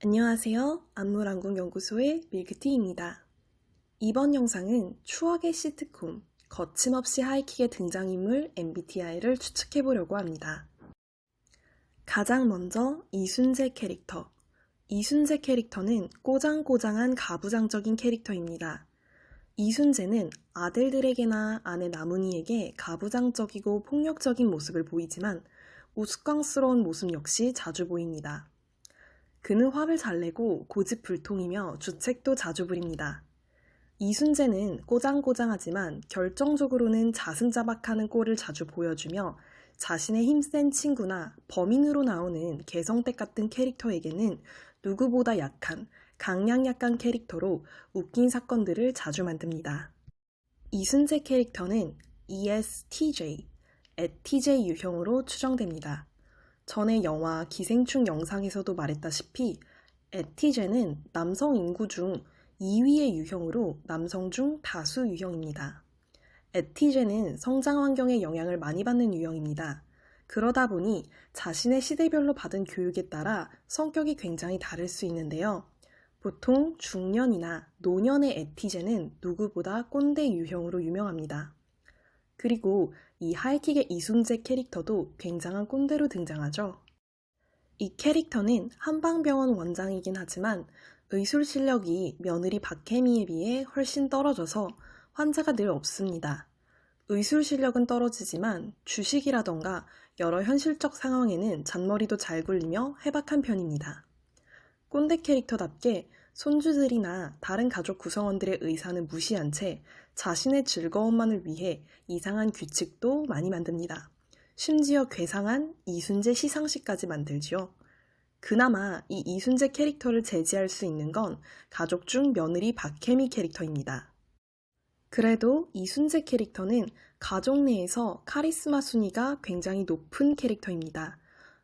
안녕하세요. 안물안국연구소의 밀크티입니다. 이번 영상은 추억의 시트콤, 거침없이 하이킥의 등장인물 MBTI를 추측해보려고 합니다. 가장 먼저 이순재 캐릭터. 이순재 캐릭터는 꼬장꼬장한 가부장적인 캐릭터입니다. 이순재는 아들들에게나 아내 나문희에게 가부장적이고 폭력적인 모습을 보이지만 우스꽝스러운 모습 역시 자주 보입니다. 그는 화를 잘 내고 고집불통이며 주책도 자주 부립니다. 이순재는 꼬장꼬장하지만 결정적으로는 자승자박하는 꼴을 자주 보여주며 자신의 힘센 친구나 범인으로 나오는 개성댁 같은 캐릭터에게는 누구보다 약한 강약약한 캐릭터로 웃긴 사건들을 자주 만듭니다. 이순재 캐릭터는 ESTJ, ETJ 유형으로 추정됩니다. 전에 영화 기생충 영상에서도 말했다시피 에티제는 남성 인구 중 2위의 유형으로 남성 중 다수 유형입니다. 에티제는 성장 환경의 영향을 많이 받는 유형입니다. 그러다 보니 자신의 시대별로 받은 교육에 따라 성격이 굉장히 다를 수 있는데요. 보통 중년이나 노년의 에티제는 누구보다 꼰대 유형으로 유명합니다. 그리고 이 하이킥의 이순재 캐릭터도 굉장한 꼰대로 등장하죠. 이 캐릭터는 한방병원 원장이긴 하지만 의술 실력이 며느리 박혜미에 비해 훨씬 떨어져서 환자가 늘 없습니다. 의술 실력은 떨어지지만 주식이라던가 여러 현실적 상황에는 잔머리도 잘 굴리며 해박한 편입니다. 꼰대 캐릭터답게 손주들이나 다른 가족 구성원들의 의사는 무시한 채 자신의 즐거움만을 위해 이상한 규칙도 많이 만듭니다. 심지어 괴상한 이순재 시상식까지 만들지요. 그나마 이 이순재 캐릭터를 제지할 수 있는 건 가족 중 며느리 박혜미 캐릭터입니다. 그래도 이순재 캐릭터는 가족 내에서 카리스마 순위가 굉장히 높은 캐릭터입니다.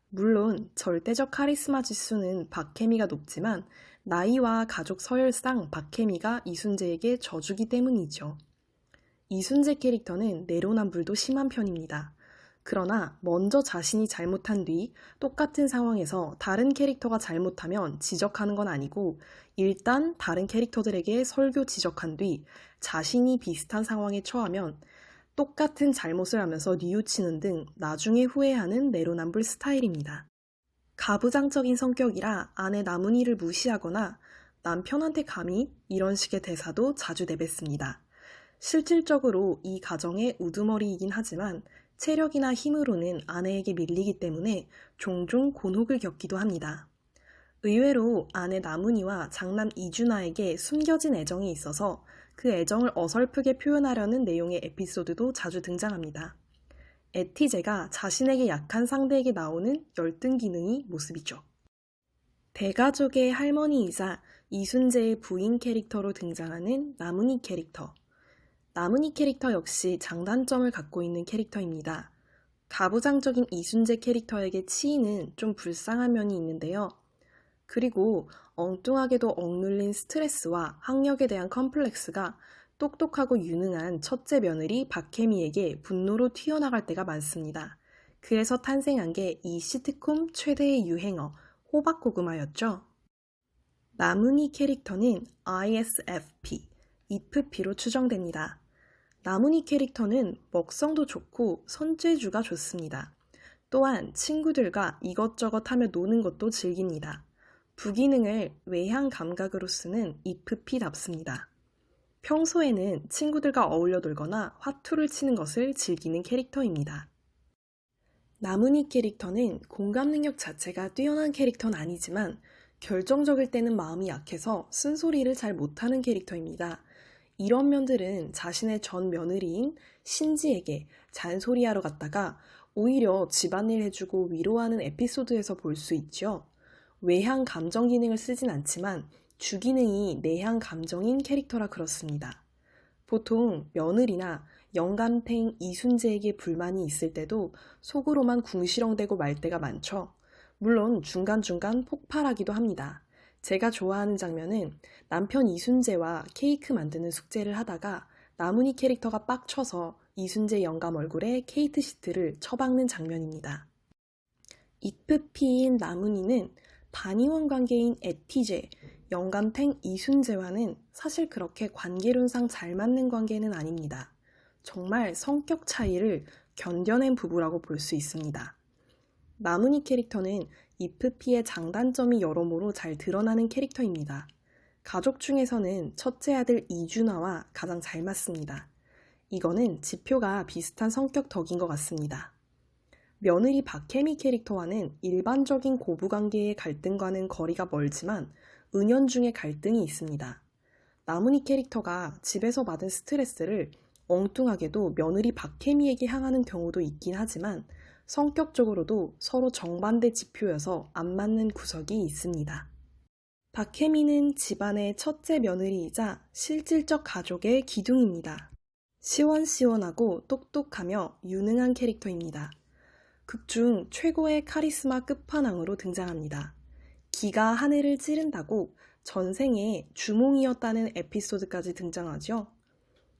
물론 절대적 카리스마 지수는 박혜미가 높지만 나이와 가족 서열상 박혜미가 이순재에게 져주기 때문이죠. 이순재 캐릭터는 내로남불도 심한 편입니다. 그러나 먼저 자신이 잘못한 뒤 똑같은 상황에서 다른 캐릭터가 잘못하면 지적하는 건 아니고 일단 다른 캐릭터들에게 설교 지적한 뒤 자신이 비슷한 상황에 처하면 똑같은 잘못을 하면서 뉘우치는 등 나중에 후회하는 내로남불 스타일입니다. 가부장적인 성격이라 아내 나문희를 무시하거나 남편한테 감히 이런 식의 대사도 자주 내뱉습니다. 실질적으로 이 가정의 우두머리이긴 하지만 체력이나 힘으로는 아내에게 밀리기 때문에 종종 곤혹을 겪기도 합니다. 의외로 아내 나문희와 장남 이준하에게 숨겨진 애정이 있어서 그 애정을 어설프게 표현하려는 내용의 에피소드도 자주 등장합니다. 에티제가 자신에게 약한 상대에게 나오는 열등 기능이 모습이죠. 대가족의 할머니이자 이순재의 부인 캐릭터로 등장하는 나문희 캐릭터. 나문희 캐릭터 역시 장단점을 갖고 있는 캐릭터입니다. 가부장적인 이순재 캐릭터에게 치이는 좀 불쌍한 면이 있는데요. 그리고 엉뚱하게도 억눌린 스트레스와 학력에 대한 컴플렉스가 똑똑하고 유능한 첫째 며느리 박혜미에게 분노로 튀어나갈 때가 많습니다. 그래서 탄생한 게 이 시트콤 최대의 유행어 호박고구마였죠. 나문희 캐릭터는 ISFP, IFP로 추정됩니다. 나문희 캐릭터는 먹성도 좋고 손재주가 좋습니다. 또한 친구들과 이것저것 하며 노는 것도 즐깁니다. 부기능을 외향 감각으로 쓰는 IFP답습니다. 평소에는 친구들과 어울려 놀거나 화투를 치는 것을 즐기는 캐릭터입니다. 나문희 캐릭터는 공감 능력 자체가 뛰어난 캐릭터는 아니지만 결정적일 때는 마음이 약해서 쓴소리를 잘 못하는 캐릭터입니다. 이런 면들은 자신의 전 며느리인 신지에게 잔소리하러 갔다가 오히려 집안일 해주고 위로하는 에피소드에서 볼 수 있죠. 외향 감정 기능을 쓰진 않지만 주기능이 내향 감정인 캐릭터라 그렇습니다. 보통 며느리나 영감탱 이순재에게 불만이 있을 때도 속으로만 궁시렁대고 말 때가 많죠. 물론 중간중간 폭발하기도 합니다. 제가 좋아하는 장면은 남편 이순재와 케이크 만드는 숙제를 하다가 나문희 캐릭터가 빡쳐서 이순재 영감 얼굴에 케이트 시트를 쳐박는 장면입니다. IFP인 나문희는 단위원 관계인 에티제, 영감탱 이순재와는 사실 그렇게 관계론상 잘 맞는 관계는 아닙니다. 정말 성격 차이를 견뎌낸 부부라고 볼 수 있습니다. 나문희 캐릭터는 이프피의 장단점이 여러모로 잘 드러나는 캐릭터입니다. 가족 중에서는 첫째 아들 이준하와 가장 잘 맞습니다. 이거는 지표가 비슷한 성격 덕인 것 같습니다. 며느리 박혜미 캐릭터와는 일반적인 고부관계의 갈등과는 거리가 멀지만 은연중에 갈등이 있습니다. 나문희 캐릭터가 집에서 받은 스트레스를 엉뚱하게도 며느리 박혜미에게 향하는 경우도 있긴 하지만 성격적으로도 서로 정반대 지표여서 안 맞는 구석이 있습니다. 박혜미는 집안의 첫째 며느리이자 실질적 가족의 기둥입니다. 시원시원하고 똑똑하며 유능한 캐릭터입니다. 극중 최고의 카리스마 끝판왕으로 등장합니다. 기가 하늘을 찌른다고 전생에 주몽이었다는 에피소드까지 등장하죠.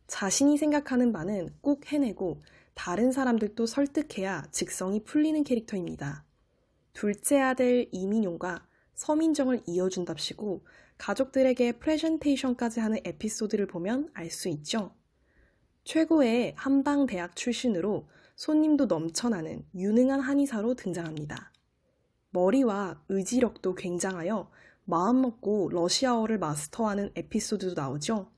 자신이 생각하는 바는 꼭 해내고 다른 사람들도 설득해야 직성이 풀리는 캐릭터입니다. 둘째 아들 이민용과 서민정을 이어준답시고 가족들에게 프레젠테이션까지 하는 에피소드를 보면 알 수 있죠. 최고의 한방대학 출신으로 손님도 넘쳐나는 유능한 한의사로 등장합니다. 머리와 의지력도 굉장하여 마음먹고 러시아어를 마스터하는 에피소드도 나오죠.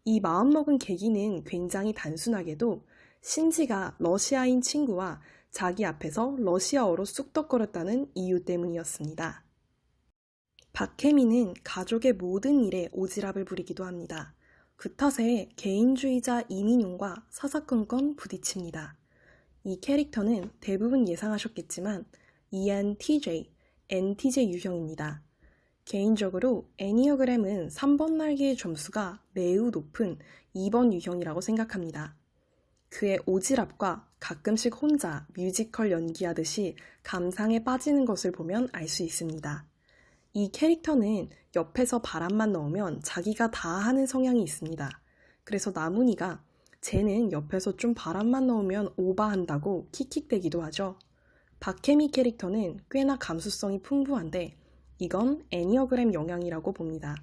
이 마음먹은 계기는 굉장히 단순하게도 신지가 러시아인 친구와 자기 앞에서 러시아어로 쑥덕거렸다는 이유 때문이었습니다. 박혜미는 가족의 모든 일에 오지랖을 부리기도 합니다. 그 탓에 개인주의자 이민용과 사사건건 부딪힙니다. 이 캐릭터는 대부분 예상하셨겠지만 ENTJ, NTJ 유형입니다. 개인적으로 애니어그램은 3번 날개의 점수가 매우 높은 2번 유형이라고 생각합니다. 그의 오지랖과 가끔씩 혼자 뮤지컬 연기하듯이 감상에 빠지는 것을 보면 알 수 있습니다. 이 캐릭터는 옆에서 바람만 넣으면 자기가 다 하는 성향이 있습니다. 그래서 나문희가 쟤는 옆에서 좀 바람만 넣으면 오바한다고 킥킥대기도 하죠. 박혜미 캐릭터는 꽤나 감수성이 풍부한데 이건 애니어그램 영향이라고 봅니다.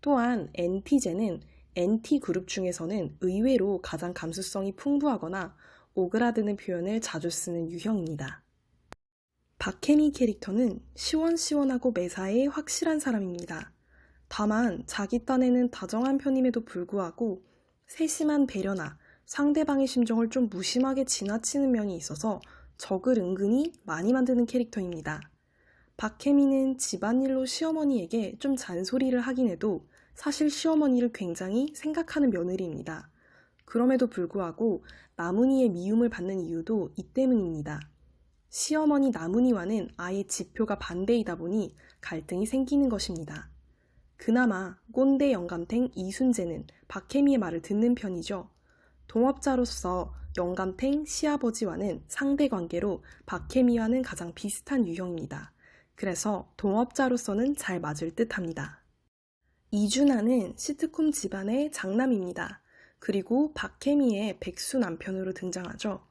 또한 NT제는 NT 그룹 중에서는 의외로 가장 감수성이 풍부하거나 오그라드는 표현을 자주 쓰는 유형입니다. 박혜미 캐릭터는 시원시원하고 매사에 확실한 사람입니다. 다만 자기 딴에는 다정한 편임에도 불구하고 세심한 배려나 상대방의 심정을 좀 무심하게 지나치는 면이 있어서 적을 은근히 많이 만드는 캐릭터입니다. 박혜미는 집안일로 시어머니에게 좀 잔소리를 하긴 해도 사실 시어머니를 굉장히 생각하는 며느리입니다. 그럼에도 불구하고 나문희의 미움을 받는 이유도 이 때문입니다. 시어머니 나문희와는 아예 지표가 반대이다 보니 갈등이 생기는 것입니다. 그나마 꼰대 영감탱 이순재는 박혜미의 말을 듣는 편이죠. 동업자로서 영감탱 시아버지와는 상대관계로 박혜미와는 가장 비슷한 유형입니다. 그래서 동업자로서는 잘 맞을 듯합니다. 이준하는 시트콤 집안의 장남입니다. 그리고 박혜미의 백수 남편으로 등장하죠.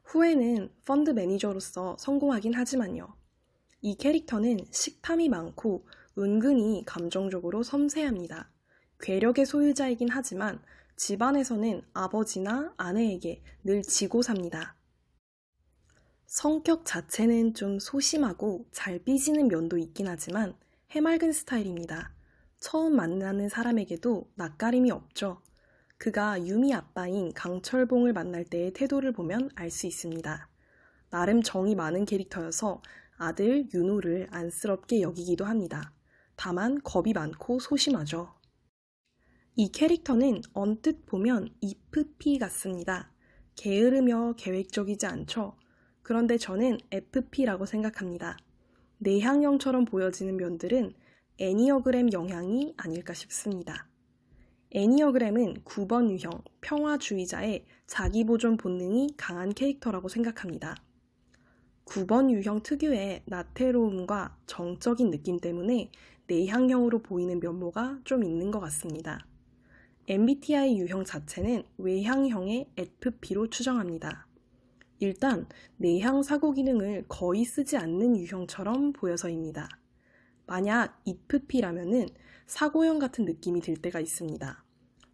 후에는 펀드 매니저로서 성공하긴 하지만요. 이 캐릭터는 식탐이 많고 은근히 감정적으로 섬세합니다. 괴력의 소유자이긴 하지만 집안에서는 아버지나 아내에게 늘 지고 삽니다. 성격 자체는 좀 소심하고 잘 삐지는 면도 있긴 하지만 해맑은 스타일입니다. 처음 만나는 사람에게도 낯가림이 없죠. 그가 유미 아빠인 강철봉을 만날 때의 태도를 보면 알 수 있습니다. 나름 정이 많은 캐릭터여서 아들 윤호를 안쓰럽게 여기기도 합니다. 다만 겁이 많고 소심하죠. 이 캐릭터는 언뜻 보면 이프피 같습니다. 게으르며 계획적이지 않죠. 그런데 저는 FP라고 생각합니다. 내향형처럼 보여지는 면들은 애니어그램 영향이 아닐까 싶습니다. 애니어그램은 9번 유형 평화주의자의 자기보존 본능이 강한 캐릭터라고 생각합니다. 9번 유형 특유의 나태로움과 정적인 느낌 때문에 내향형으로 보이는 면모가 좀 있는 것 같습니다. MBTI 유형 자체는 외향형의 FP로 추정합니다. 일단 내향 사고 기능을 거의 쓰지 않는 유형처럼 보여서입니다. 만약 IFP라면은 사고형 같은 느낌이 들 때가 있습니다.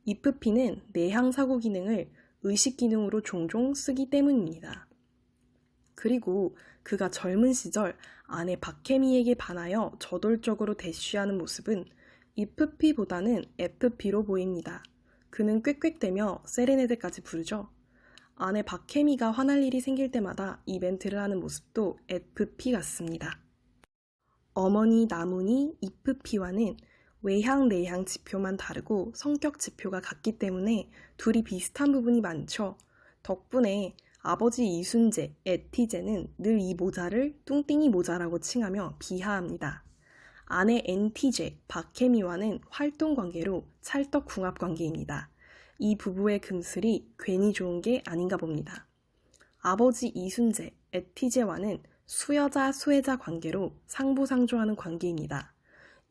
IFP는 내향 사고 기능을 의식 기능으로 종종 쓰기 때문입니다. 그리고 그가 젊은 시절 아내 박혜미에게 반하여 저돌적으로 대쉬하는 모습은 IFP보다는 FP로 보입니다. 그는 꽥꽥대며 세레네데까지 부르죠. 아내 박혜미가 화날 일이 생길 때마다 이벤트를 하는 모습도 FP 같습니다. 어머니 나문이 IFP와는 외향, 내향 지표만 다르고 성격 지표가 같기 때문에 둘이 비슷한 부분이 많죠. 덕분에 아버지 이순재, 에티제는 늘 이 모자를 뚱띵이 모자라고 칭하며 비하합니다. 아내 엔티제, 박혜미와는 활동 관계로 찰떡궁합 관계입니다. 이 부부의 금슬이 괜히 좋은 게 아닌가 봅니다. 아버지 이순재, 에티제와는 수여자, 수혜자 관계로 상부상조하는 관계입니다.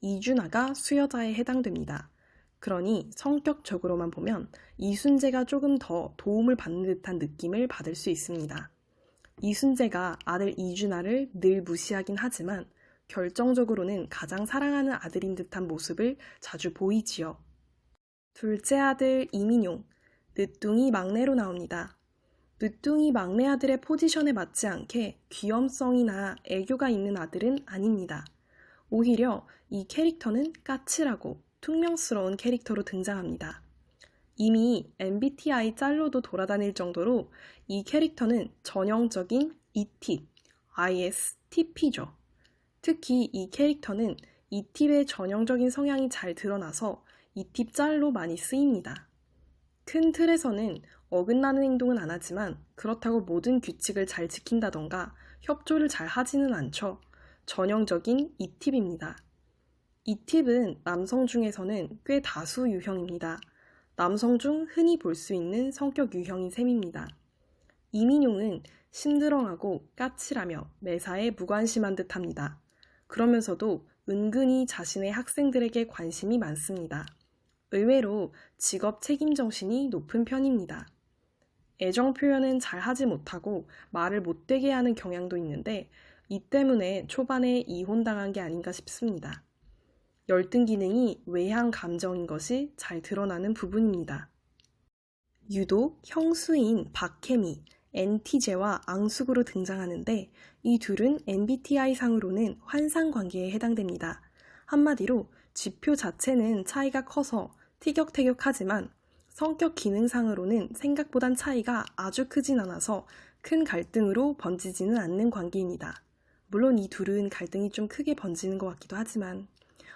이준아가 수여자에 해당됩니다. 그러니 성격적으로만 보면 이순재가 조금 더 도움을 받는 듯한 느낌을 받을 수 있습니다. 이순재가 아들 이준아를 늘 무시하긴 하지만 결정적으로는 가장 사랑하는 아들인 듯한 모습을 자주 보이지요. 둘째 아들 이민용, 늦둥이 막내로 나옵니다. 늦둥이 막내 아들의 포지션에 맞지 않게 귀염성이나 애교가 있는 아들은 아닙니다. 오히려 이 캐릭터는 까칠하고 퉁명스러운 캐릭터로 등장합니다. 이미 MBTI 짤로도 돌아다닐 정도로 이 캐릭터는 전형적인 E팁, ISTP죠. 특히 이 캐릭터는 E팁의 전형적인 성향이 잘 드러나서 E팁 짤로 많이 쓰입니다. 큰 틀에서는 어긋나는 행동은 안 하지만 그렇다고 모든 규칙을 잘 지킨다던가 협조를 잘 하지는 않죠. 전형적인 E팁입니다. E팁은 남성 중에서는 꽤 다수 유형입니다. 남성 중 흔히 볼 수 있는 성격 유형인 셈입니다. 이민용은 심드렁하고 까칠하며 매사에 무관심한 듯합니다. 그러면서도 은근히 자신의 학생들에게 관심이 많습니다. 의외로 직업 책임 정신이 높은 편입니다. 애정 표현은 잘 하지 못하고 말을 못되게 하는 경향도 있는데 이 때문에 초반에 이혼당한 게 아닌가 싶습니다. 열등 기능이 외향 감정인 것이 잘 드러나는 부분입니다. 유독 형수인 박혜미, 엔티제와 앙숙으로 등장하는데 이 둘은 MBTI 상으로는 환상 관계에 해당됩니다. 한마디로 지표 자체는 차이가 커서 티격태격하지만 성격 기능상으로는 생각보단 차이가 아주 크진 않아서 큰 갈등으로 번지지는 않는 관계입니다. 물론 이 둘은 갈등이 좀 크게 번지는 것 같기도 하지만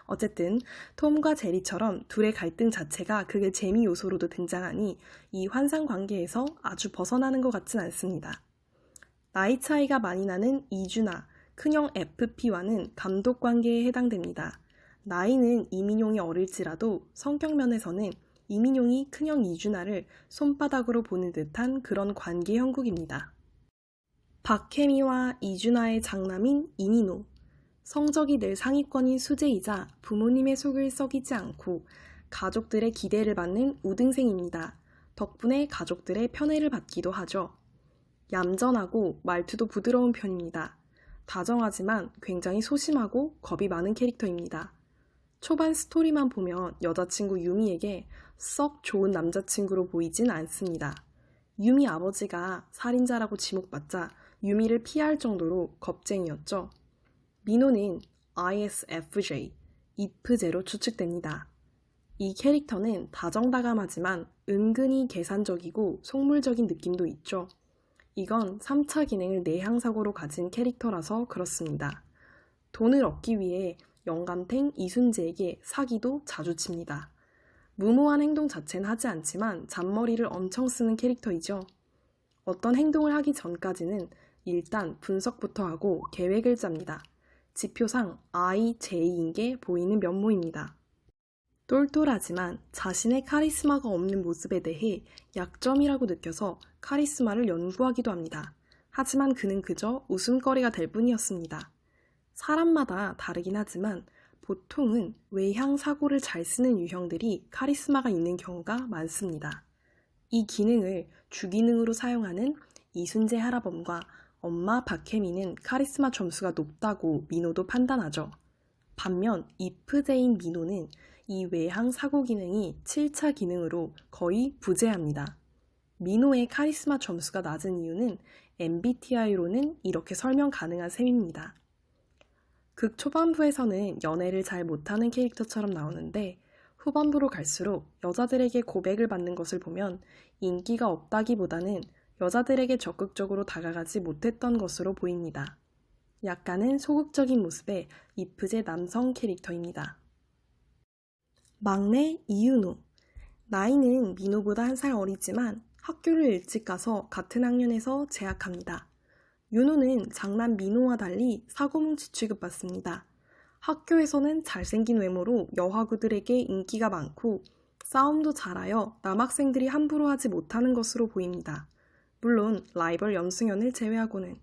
어쨌든 톰과 제리처럼 둘의 갈등 자체가 그게 재미 요소로도 등장하니 이 환상 관계에서 아주 벗어나는 것 같진 않습니다. 나이 차이가 많이 나는 이준아, 큰형 FP와는 감독 관계에 해당됩니다. 나이는 이민용이 어릴지라도 성격 면에서는 이민용이 큰형 이준아를 손바닥으로 보는 듯한 그런 관계 형국입니다. 박혜미와 이준아의 장남인 이민호, 성적이 늘 상위권인 수재이자 부모님의 속을 썩이지 않고 가족들의 기대를 받는 우등생입니다. 덕분에 가족들의 편애를 받기도 하죠. 얌전하고 말투도 부드러운 편입니다. 다정하지만 굉장히 소심하고 겁이 많은 캐릭터입니다. 초반 스토리만 보면 여자친구 유미에게 썩 좋은 남자친구로 보이진 않습니다. 유미 아버지가 살인자라고 지목받자 유미를 피할 정도로 겁쟁이였죠. 민호는 ISFJ, IF제로 추측됩니다. 이 캐릭터는 다정다감하지만 은근히 계산적이고 속물적인 느낌도 있죠. 이건 3차 기능을 내향사고로 가진 캐릭터라서 그렇습니다. 돈을 얻기 위해 영감탱 이순재에게 사기도 자주 칩니다. 무모한 행동 자체는 하지 않지만 잔머리를 엄청 쓰는 캐릭터이죠. 어떤 행동을 하기 전까지는 일단 분석부터 하고 계획을 짭니다. 지표상 IJ인 게 보이는 면모입니다. 똘똘하지만 자신의 카리스마가 없는 모습에 대해 약점이라고 느껴서 카리스마를 연구하기도 합니다. 하지만 그는 그저 웃음거리가 될 뿐이었습니다. 사람마다 다르긴 하지만 보통은 외향 사고를 잘 쓰는 유형들이 카리스마가 있는 경우가 많습니다. 이 기능을 주기능으로 사용하는 이순재 할아범과 엄마 박혜미는 카리스마 점수가 높다고 민호도 판단하죠. 반면 이프제인 민호는 이 외향 사고 기능이 7차 기능으로 거의 부재합니다. 민호의 카리스마 점수가 낮은 이유는 MBTI로는 이렇게 설명 가능한 셈입니다. 극 초반부에서는 연애를 잘 못하는 캐릭터처럼 나오는데 후반부로 갈수록 여자들에게 고백을 받는 것을 보면 인기가 없다기보다는 여자들에게 적극적으로 다가가지 못했던 것으로 보입니다. 약간은 소극적인 모습의 이프제 남성 캐릭터입니다. 막내 이윤호. 나이는 민호보다 한 살 어리지만 학교를 일찍 가서 같은 학년에서 재학합니다. 윤호는 장남 민호와 달리 사고뭉치 취급받습니다. 학교에서는 잘생긴 외모로 여하구들에게 인기가 많고 싸움도 잘하여 남학생들이 함부로 하지 못하는 것으로 보입니다. 물론 라이벌 염승연을 제외하고는.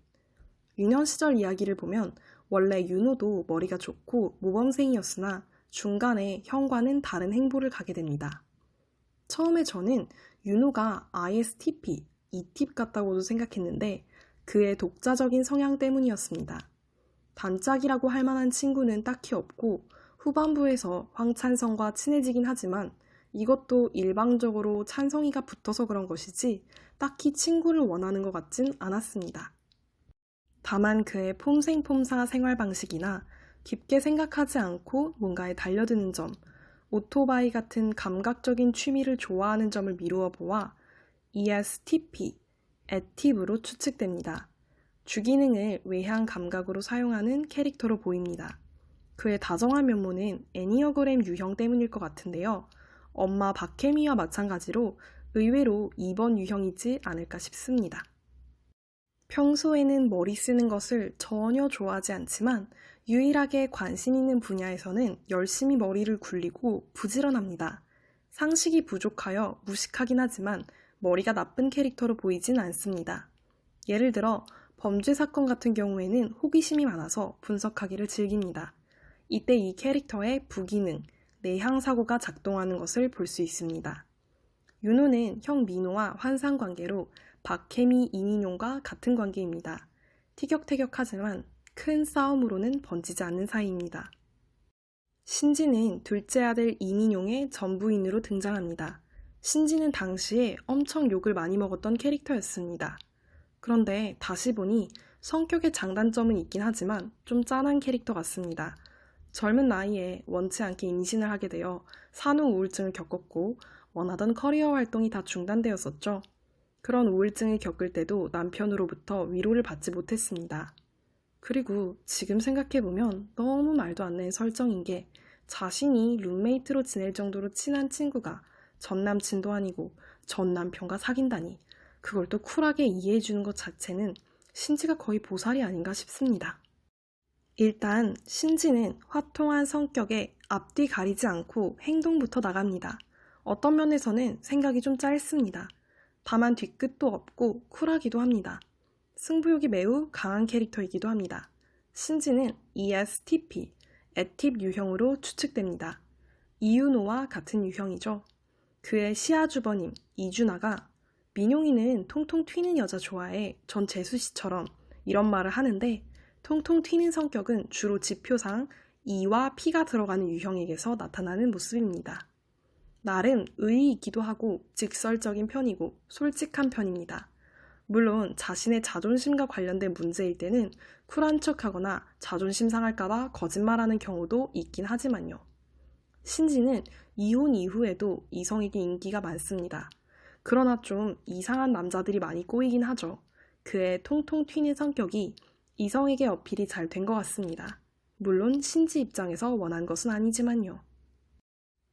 유년 시절 이야기를 보면 원래 윤호도 머리가 좋고 모범생이었으나 중간에 형과는 다른 행보를 가게 됩니다. 처음에 저는 윤호가 ISTP, E팁 같다고도 생각했는데 그의 독자적인 성향 때문이었습니다. 단짝이라고 할 만한 친구는 딱히 없고 후반부에서 황찬성과 친해지긴 하지만 이것도 일방적으로 찬성이가 붙어서 그런 것이지 딱히 친구를 원하는 것 같진 않았습니다. 다만 그의 폼생폼사 생활 방식이나 깊게 생각하지 않고 뭔가에 달려드는 점, 오토바이 같은 감각적인 취미를 좋아하는 점을 미루어 보아 ESTP, 에팁으로 추측됩니다. 주기능을 외향 감각으로 사용하는 캐릭터로 보입니다. 그의 다정한 면모는 애니어그램 유형 때문일 것 같은데요. 엄마 박혜미와 마찬가지로 의외로 2번 유형이지 않을까 싶습니다. 평소에는 머리 쓰는 것을 전혀 좋아하지 않지만 유일하게 관심 있는 분야에서는 열심히 머리를 굴리고 부지런합니다. 상식이 부족하여 무식하긴 하지만 머리가 나쁜 캐릭터로 보이진 않습니다. 예를 들어 범죄 사건 같은 경우에는 호기심이 많아서 분석하기를 즐깁니다. 이때 이 캐릭터의 부기능, 내향 사고가 작동하는 것을 볼 수 있습니다. 윤호는 형 민호와 환상 관계로 박혜미, 이민용과 같은 관계입니다. 티격태격하지만 큰 싸움으로는 번지지 않는 사이입니다. 신지는 둘째 아들 이민용의 전부인으로 등장합니다. 신지는 당시에 엄청 욕을 많이 먹었던 캐릭터였습니다. 그런데 다시 보니 성격의 장단점은 있긴 하지만 좀 짠한 캐릭터 같습니다. 젊은 나이에 원치 않게 임신을 하게 되어 산후 우울증을 겪었고 원하던 커리어 활동이 다 중단되었었죠. 그런 우울증을 겪을 때도 남편으로부터 위로를 받지 못했습니다. 그리고 지금 생각해보면 너무 말도 안 되는 설정인 게 자신이 룸메이트로 지낼 정도로 친한 친구가 전 남친도 아니고 전 남편과 사귄다니 그걸 또 쿨하게 이해해주는 것 자체는 신지가 거의 보살이 아닌가 싶습니다. 일단 신지는 화통한 성격에 앞뒤 가리지 않고 행동부터 나갑니다. 어떤 면에서는 생각이 좀 짧습니다. 다만 뒤끝도 없고 쿨하기도 합니다. 승부욕이 매우 강한 캐릭터이기도 합니다. 신지는 ESTP, 에팁 유형으로 추측됩니다. 이윤호와 같은 유형이죠. 그의 시아주버님 이준아가 민용이는 통통 튀는 여자 좋아해 전 재수씨처럼 이런 말을 하는데 통통 튀는 성격은 주로 지표상 E와 P가 들어가는 유형에게서 나타나는 모습입니다. 나름 의리 있기도 하고 직설적인 편이고 솔직한 편입니다. 물론 자신의 자존심과 관련된 문제일 때는 쿨한 척하거나 자존심 상할까봐 거짓말하는 경우도 있긴 하지만요. 신지는 이혼 이후에도 이성에게 인기가 많습니다. 그러나 좀 이상한 남자들이 많이 꼬이긴 하죠. 그의 통통 튀는 성격이 이성에게 어필이 잘 된 것 같습니다. 물론 신지 입장에서 원한 것은 아니지만요.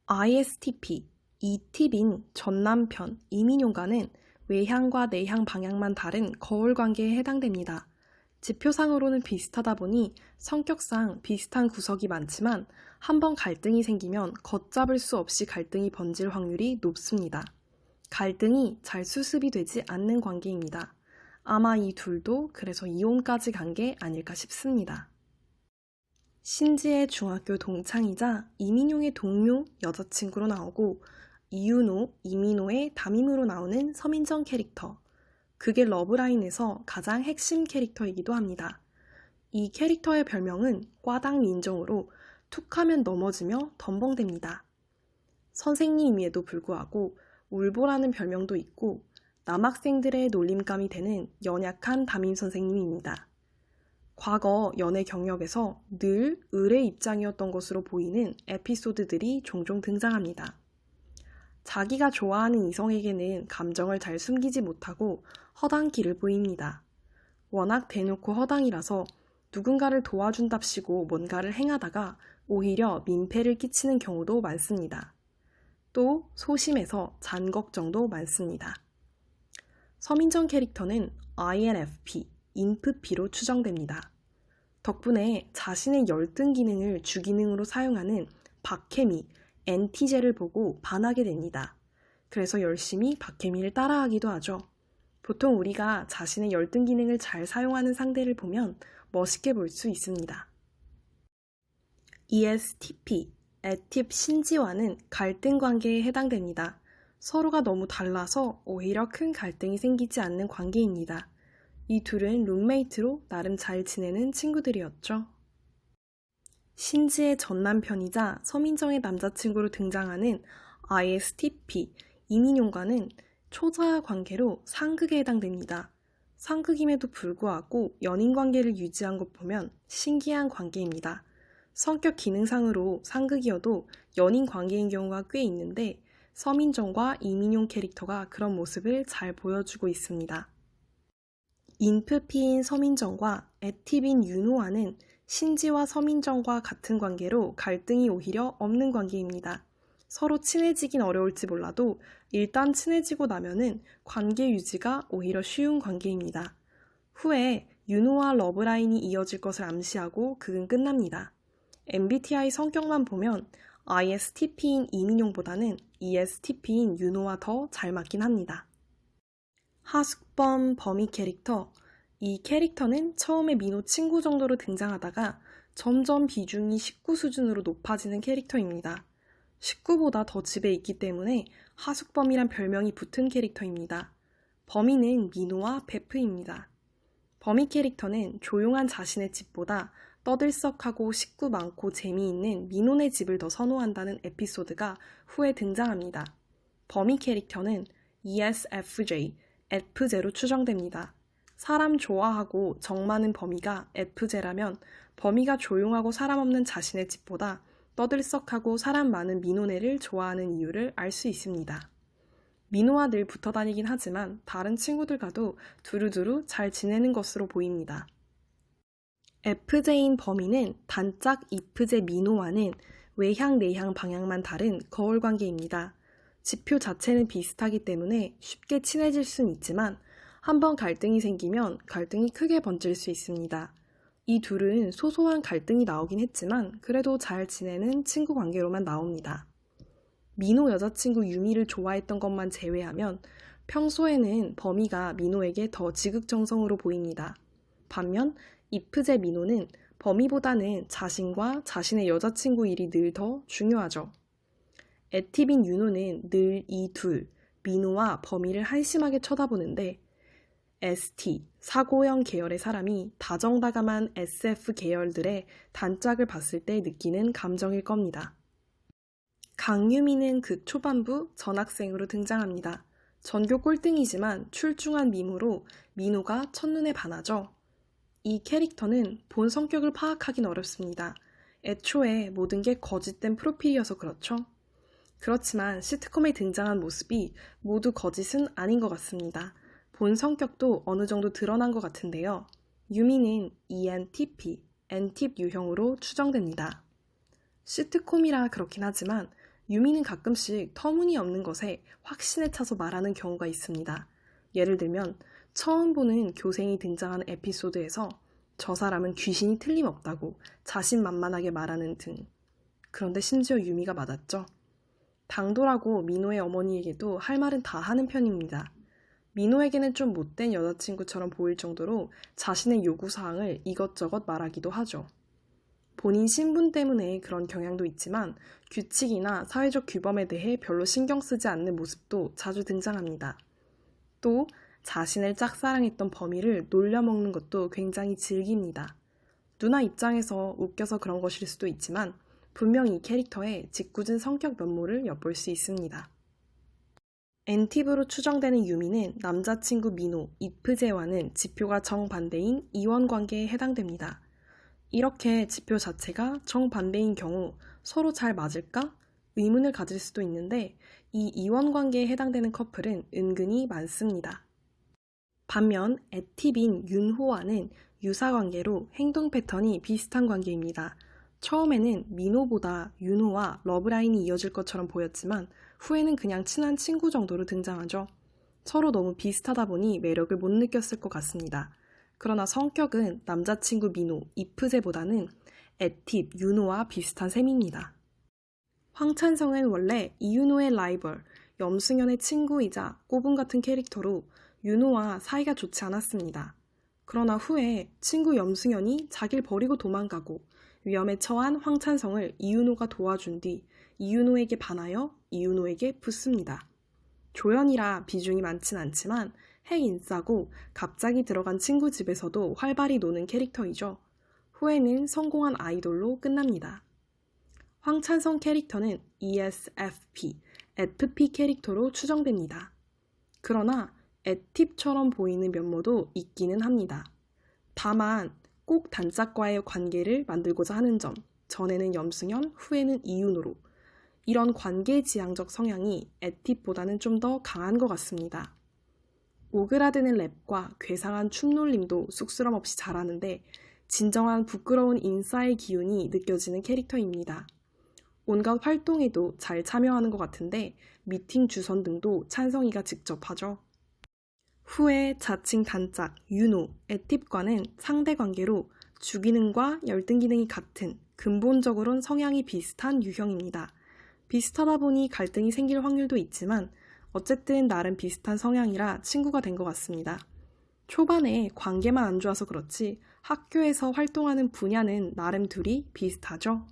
ISTP, E팁인 전남편 이민용과는 외향과 내향 방향만 다른 거울 관계에 해당됩니다. 지표상으로는 비슷하다 보니 성격상 비슷한 구석이 많지만 한번 갈등이 생기면 걷잡을 수 없이 갈등이 번질 확률이 높습니다. 갈등이 잘 수습이 되지 않는 관계입니다. 아마 이 둘도 그래서 이혼까지 간 게 아닐까 싶습니다. 신지의 중학교 동창이자 이민용의 동료 여자친구로 나오고 이윤호, 이민호의 담임으로 나오는 서민정 캐릭터. 그게 러브라인에서 가장 핵심 캐릭터이기도 합니다. 이 캐릭터의 별명은 꽈당 민정으로 툭하면 넘어지며 덤벙댑니다. 선생님임에도 불구하고 울보라는 별명도 있고 남학생들의 놀림감이 되는 연약한 담임 선생님입니다. 과거 연애 경력에서 늘 을의 입장이었던 것으로 보이는 에피소드들이 종종 등장합니다. 자기가 좋아하는 이성에게는 감정을 잘 숨기지 못하고 허당기를 보입니다. 워낙 대놓고 허당이라서 누군가를 도와준답시고 뭔가를 행하다가 오히려 민폐를 끼치는 경우도 많습니다. 또 소심해서 잔 걱정도 많습니다. 서민정 캐릭터는 INFP, 인프피로 추정됩니다. 덕분에 자신의 열등 기능을 주기능으로 사용하는 박혜미, NT제를 보고 반하게 됩니다. 그래서 열심히 박혜미를 따라하기도 하죠. 보통 우리가 자신의 열등 기능을 잘 사용하는 상대를 보면 멋있게 볼 수 있습니다. ESTP, 애팁 신지와는 갈등 관계에 해당됩니다. 서로가 너무 달라서 오히려 큰 갈등이 생기지 않는 관계입니다. 이 둘은 룸메이트로 나름 잘 지내는 친구들이었죠. 신지의 전 남편이자 서민정의 남자친구로 등장하는 ISTP, 이민용과는 초자아 관계로 상극에 해당됩니다. 상극임에도 불구하고 연인 관계를 유지한 것 보면 신기한 관계입니다. 성격 기능상으로 상극이어도 연인 관계인 경우가 꽤 있는데 서민정과 이민용 캐릭터가 그런 모습을 잘 보여주고 있습니다. 인프피인 서민정과 애팁인 윤호와는 신지와 서민정과 같은 관계로 갈등이 오히려 없는 관계입니다. 서로 친해지긴 어려울지 몰라도 일단 친해지고 나면은 관계 유지가 오히려 쉬운 관계입니다. 후에 윤호와 러브라인이 이어질 것을 암시하고 극은 끝납니다. MBTI 성격만 보면 ISTP인 이민용보다는 ESTP인 윤호와 더 잘 맞긴 합니다. 하숙범 범위 캐릭터. 이 캐릭터는 처음에 민호 친구 정도로 등장하다가 점점 비중이 19 수준으로 높아지는 캐릭터입니다. 19보다 더 집에 있기 때문에 하숙범이란 별명이 붙은 캐릭터입니다. 범위는 민호와 베프입니다. 범위 캐릭터는 조용한 자신의 집보다 떠들썩하고 식구 많고 재미있는 민호네 집을 더 선호한다는 에피소드가 후에 등장합니다. 범위 캐릭터는 ESFJ, F제로 추정됩니다. 사람 좋아하고 정 많은 범위가 F제라면 범위가 조용하고 사람 없는 자신의 집보다 떠들썩하고 사람 많은 민호네를 좋아하는 이유를 알 수 있습니다. 민호와 늘 붙어 다니긴 하지만 다른 친구들과도 두루두루 잘 지내는 것으로 보입니다. FJ인 범위는 단짝 IFJ 민호와는 외향, 내향 방향만 다른 거울 관계입니다. 지표 자체는 비슷하기 때문에 쉽게 친해질 수는 있지만 한번 갈등이 생기면 갈등이 크게 번질 수 있습니다. 이 둘은 소소한 갈등이 나오긴 했지만 그래도 잘 지내는 친구 관계로만 나옵니다. 민호 여자친구 유미를 좋아했던 것만 제외하면 평소에는 범위가 민호에게 더 지극정성으로 보입니다. 반면 이프제 민호는 범위보다는 자신과 자신의 여자친구 일이 늘 더 중요하죠. 애팁인 윤호는 늘 이 둘, 민호와 범위를 한심하게 쳐다보는데 ST, 사고형 계열의 사람이 다정다감한 SF 계열들의 단짝을 봤을 때 느끼는 감정일 겁니다. 강유미는 그 초반부 전학생으로 등장합니다. 전교 꼴등이지만 출중한 미모로 민호가 첫눈에 반하죠. 이 캐릭터는 본 성격을 파악하긴 어렵습니다. 애초에 모든 게 거짓된 프로필이어서 그렇죠. 그렇지만 시트콤에 등장한 모습이 모두 거짓은 아닌 것 같습니다. 본 성격도 어느 정도 드러난 것 같은데요. 유미는 ENTP, N팁 유형으로 추정됩니다. 시트콤이라 그렇긴 하지만 유미는 가끔씩 터무니없는 것에 확신에 차서 말하는 경우가 있습니다. 예를 들면 처음 보는 교생이 등장하는 에피소드에서 저 사람은 귀신이 틀림없다고 자신만만하게 말하는 등. 그런데 심지어 유미가 맞았죠. 당돌하고 민호의 어머니에게도 할 말은 다 하는 편입니다. 민호에게는 좀 못된 여자친구처럼 보일 정도로 자신의 요구사항을 이것저것 말하기도 하죠. 본인 신분 때문에 그런 경향도 있지만 규칙이나 사회적 규범에 대해 별로 신경 쓰지 않는 모습도 자주 등장합니다. 또 자신을 짝사랑했던 범위를 놀려먹는 것도 굉장히 즐깁니다. 누나 입장에서 웃겨서 그런 것일 수도 있지만 분명히 이 캐릭터의 짓궂은 성격 면모를 엿볼 수 있습니다. N팁으로 추정되는 유미는 남자친구 민호, 이프제와는 지표가 정반대인 이원관계에 해당됩니다. 이렇게 지표 자체가 정반대인 경우 서로 잘 맞을까? 의문을 가질 수도 있는데 이 이원관계에 해당되는 커플은 은근히 많습니다. 반면 N팁인 윤호와는 유사관계로 행동 패턴이 비슷한 관계입니다. 처음에는 민호보다 윤호와 러브라인이 이어질 것처럼 보였지만 후에는 그냥 친한 친구 정도로 등장하죠. 서로 너무 비슷하다 보니 매력을 못 느꼈을 것 같습니다. 그러나 성격은 남자친구 민호, 이프제보다는 N팁, 윤호와 비슷한 셈입니다. 황찬성은 원래 이윤호의 라이벌, 염승연의 친구이자 꼬분 같은 캐릭터로 윤호와 사이가 좋지 않았습니다. 그러나 후에 친구 염승연이 자기를 버리고 도망가고 위험에 처한 황찬성을 이윤호가 도와준 뒤 이윤호에게 반하여 이윤호에게 붙습니다. 조연이라 비중이 많진 않지만 핵인싸고 갑자기 들어간 친구 집에서도 활발히 노는 캐릭터이죠. 후에는 성공한 아이돌로 끝납니다. 황찬성 캐릭터는 ESFP, FP 캐릭터로 추정됩니다. 그러나 N팁처럼 보이는 면모도 있기는 합니다. 다만 꼭 단짝과의 관계를 만들고자 하는 점, 전에는 염승연, 후에는 이윤호로 이런 관계지향적 성향이 N팁보다는 좀 더 강한 것 같습니다. 오그라드는 랩과 괴상한 춤놀림도 쑥스럼 없이 잘하는데 진정한 부끄러운 인싸의 기운이 느껴지는 캐릭터입니다. 온갖 활동에도 잘 참여하는 것 같은데 미팅 주선 등도 찬성이가 직접 하죠. 후에 자칭 단짝 윤호, N팁과는 상대관계로 주기능과 열등기능이 같은 근본적으론 성향이 비슷한 유형입니다. 비슷하다 보니 갈등이 생길 확률도 있지만 어쨌든 나름 비슷한 성향이라 친구가 된 것 같습니다. 초반에 관계만 안 좋아서 그렇지 학교에서 활동하는 분야는 나름 둘이 비슷하죠.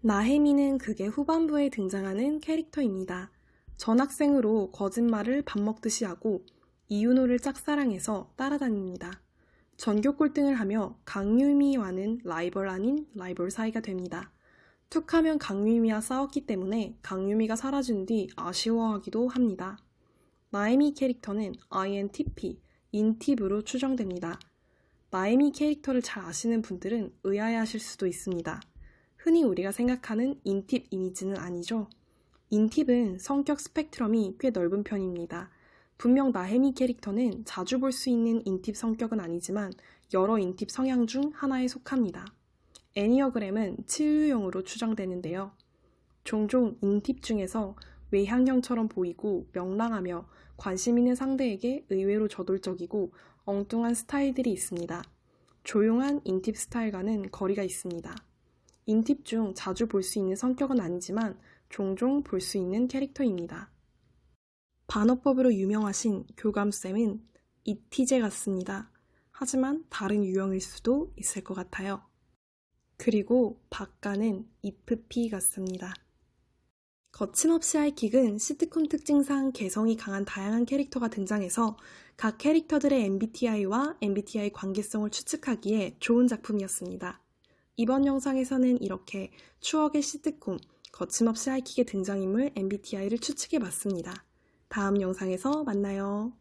나혜미는 극의 후반부에 등장하는 캐릭터입니다. 전학생으로 거짓말을 밥 먹듯이 하고 이윤호를 짝사랑해서 따라다닙니다. 전교 꼴등을 하며 강유미와는 라이벌 아닌 라이벌 사이가 됩니다. 툭하면 강유미와 싸웠기 때문에 강유미가 사라진 뒤 아쉬워하기도 합니다. 나혜미 캐릭터는 INTP, 인팁으로 추정됩니다. 나혜미 캐릭터를 잘 아시는 분들은 의아해하실 수도 있습니다. 흔히 우리가 생각하는 인팁 이미지는 아니죠. 인팁은 성격 스펙트럼이 꽤 넓은 편입니다. 분명 나혜미 캐릭터는 자주 볼 수 있는 인팁 성격은 아니지만 여러 인팁 성향 중 하나에 속합니다. 애니어그램은 치유형으로 추정되는데요. 종종 인팁 중에서 외향형처럼 보이고 명랑하며 관심 있는 상대에게 의외로 저돌적이고 엉뚱한 스타일들이 있습니다. 조용한 인팁 스타일과는 거리가 있습니다. 인팁 중 자주 볼 수 있는 성격은 아니지만 종종 볼 수 있는 캐릭터입니다. 반어법으로 유명하신 교감쌤은 이티제 같습니다. 하지만 다른 유형일 수도 있을 것 같아요. 그리고 박가는 이프피 같습니다. 거침없이 하이킥은 시트콤 특징상 개성이 강한 다양한 캐릭터가 등장해서 각 캐릭터들의 MBTI와 MBTI 관계성을 추측하기에 좋은 작품이었습니다. 이번 영상에서는 이렇게 추억의 시트콤, 거침없이 하이킥의 등장인물 MBTI를 추측해봤습니다. 다음 영상에서 만나요.